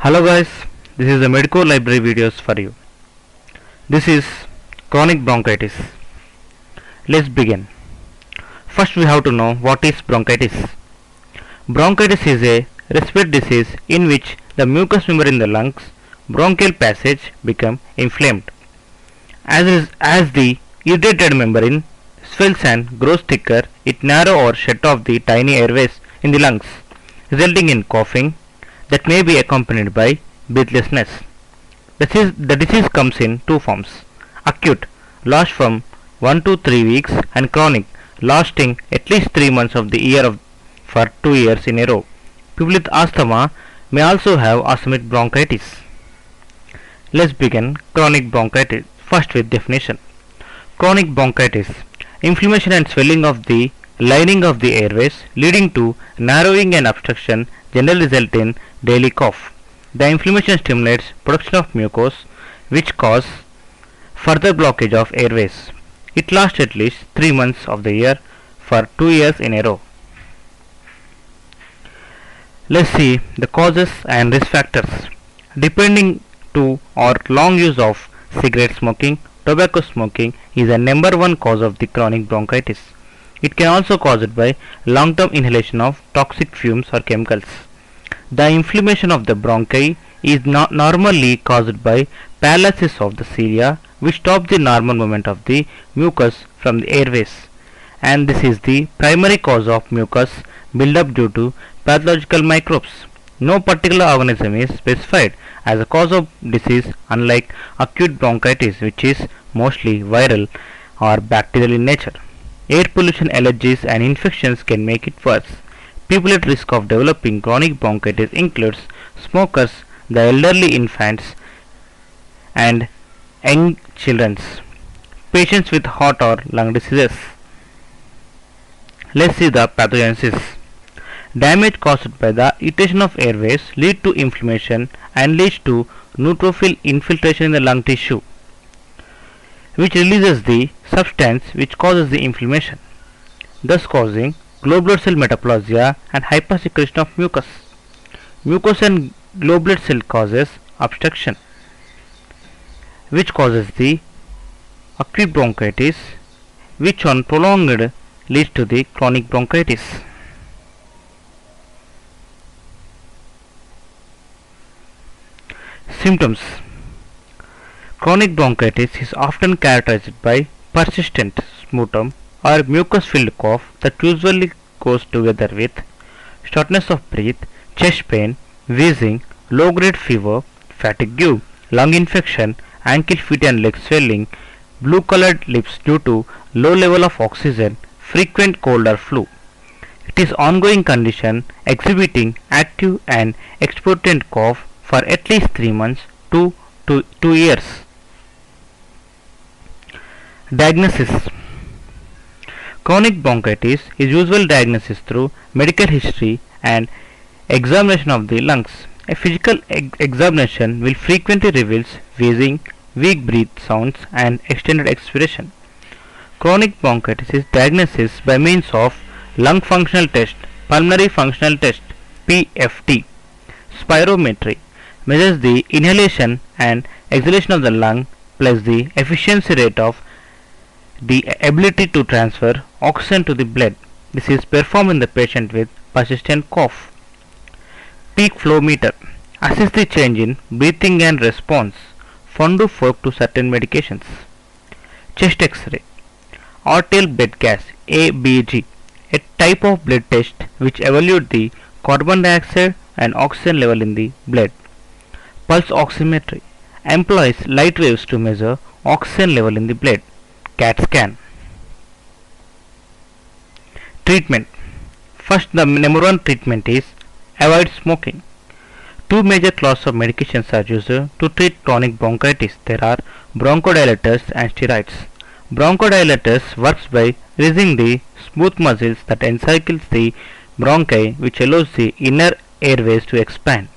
Hello guys, this is the Medico Library videos for you. This is chronic bronchitis. Let's begin. First we have to know what is bronchitis. Bronchitis is a respiratory disease in which the mucous membrane in the lungs, bronchial passage become inflamed. As the irritated membrane swells and grows thicker, it narrows or shuts off the tiny airways in the lungs, resulting in coughing that may be accompanied by breathlessness. The disease comes in two forms: acute, lasts from 1 to 3 weeks, and chronic, lasting at least 3 months of the year for 2 years in a row. People with asthma may also have asthmatic bronchitis. Let's begin chronic bronchitis. First with definition. Chronic bronchitis: inflammation and swelling of the lining of the airways leading to narrowing and obstruction generally result in daily cough. The inflammation stimulates production of mucus which cause further blockage of airways. It lasts at least 3 months of the year for 2 years in a row. Let's see the causes and risk factors. Depending to or long use of cigarette smoking, tobacco smoking is a number one cause of the chronic bronchitis. It can also cause it by long-term inhalation of toxic fumes or chemicals. The inflammation of the bronchi is not normally caused by paralysis of the cilia, which stops the normal movement of the mucus from the airways, and this is the primary cause of mucus buildup due to pathological microbes. No particular organism is specified as a cause of disease, unlike acute bronchitis, which is mostly viral or bacterial in nature. Air pollution, allergies and infections can make it worse. People at risk of developing chronic bronchitis includes smokers, the elderly, infants and young children, patients with heart or lung diseases. Let's see the pathogenesis. Damage caused by the irritation of airways lead to inflammation and leads to neutrophil infiltration in the lung tissue, which releases the substance which causes the inflammation, thus causing globular cell metaplasia and hypersecretion of mucus. Mucous and globular cell causes obstruction, which causes the acute bronchitis, which on prolonged leads to the chronic bronchitis. Symptoms. Chronic bronchitis is often characterized by persistent sputum or mucus-filled cough that usually goes together with shortness of breath, chest pain, wheezing, low-grade fever, fatigue, lung infection, ankle, feet and leg swelling, blue-colored lips due to low level of oxygen, frequent cold or flu. It is ongoing condition exhibiting active and expectorant cough for at least 3 months to 2 years. Diagnosis. Chronic bronchitis is usually diagnosed through medical history and examination of the lungs. A physical examination will frequently reveal wheezing, weak breath sounds and extended expiration. Chronic bronchitis is diagnosed by means of lung functional test, pulmonary functional test (PFT), spirometry, measures the inhalation and exhalation of the lung plus the efficiency rate of the ability to transfer oxygen to the blood. This is performed in the patient with persistent cough. Peak flow meter assess the change in breathing and response found to work to certain medications. Chest X-ray, arterial blood gas (ABG), a type of blood test which evaluates the carbon dioxide and oxygen level in the blood. Pulse oximetry employs light waves to measure oxygen level in the blood. CAT scan. Treatment. First, the number one treatment is avoid smoking. Two major classes of medications are used to treat chronic bronchitis. There are bronchodilators and steroids. Bronchodilators works by releasing the smooth muscles that encircles the bronchi, which allows the inner airways to expand.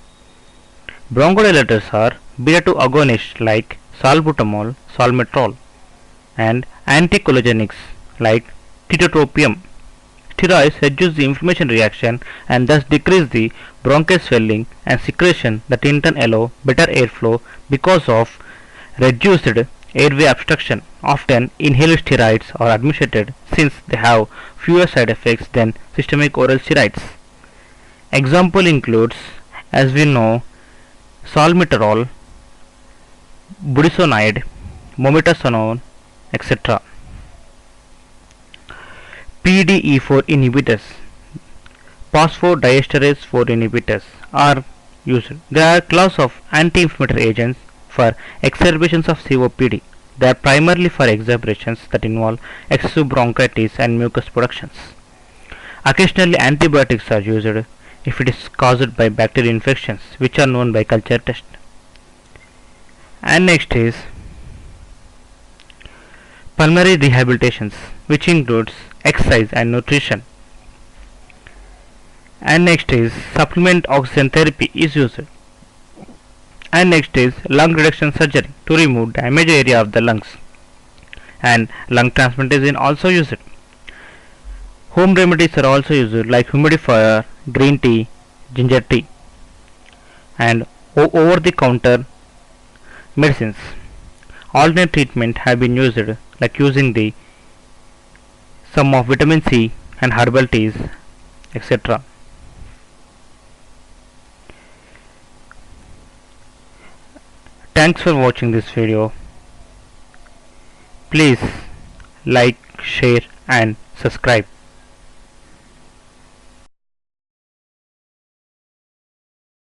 Bronchodilators are beta-2 agonists like salbutamol, salmeterol, and anticholinergics like tiotropium. Steroids reduce the inflammation reaction and thus decrease the bronchial swelling and secretion that in turn allow better airflow because of reduced airway obstruction. Often inhaled steroids are administered since they have fewer side effects than systemic oral steroids. Example includes, as we know, salmeterol, budesonide, mometasone, etc. PDE4 inhibitors, phosphodiesterase 4 inhibitors are used. They are a class of anti-inflammatory agents for exacerbations of COPD. They are primarily for exacerbations that involve excessive bronchitis and mucus productions. Occasionally antibiotics are used if it is caused by bacterial infections, which are known by culture test. And next is pulmonary rehabilitations, which includes exercise and nutrition. And next is supplement oxygen therapy is used. And next is lung reduction surgery to remove damaged area of the lungs. And lung transplantation also used. Home remedies are also used like humidifier, green tea, ginger tea. And over the counter medicines. Alternate treatment have been used like using the some of vitamin C and herbal teas, etc. Thanks for watching this video. Please like, share and subscribe.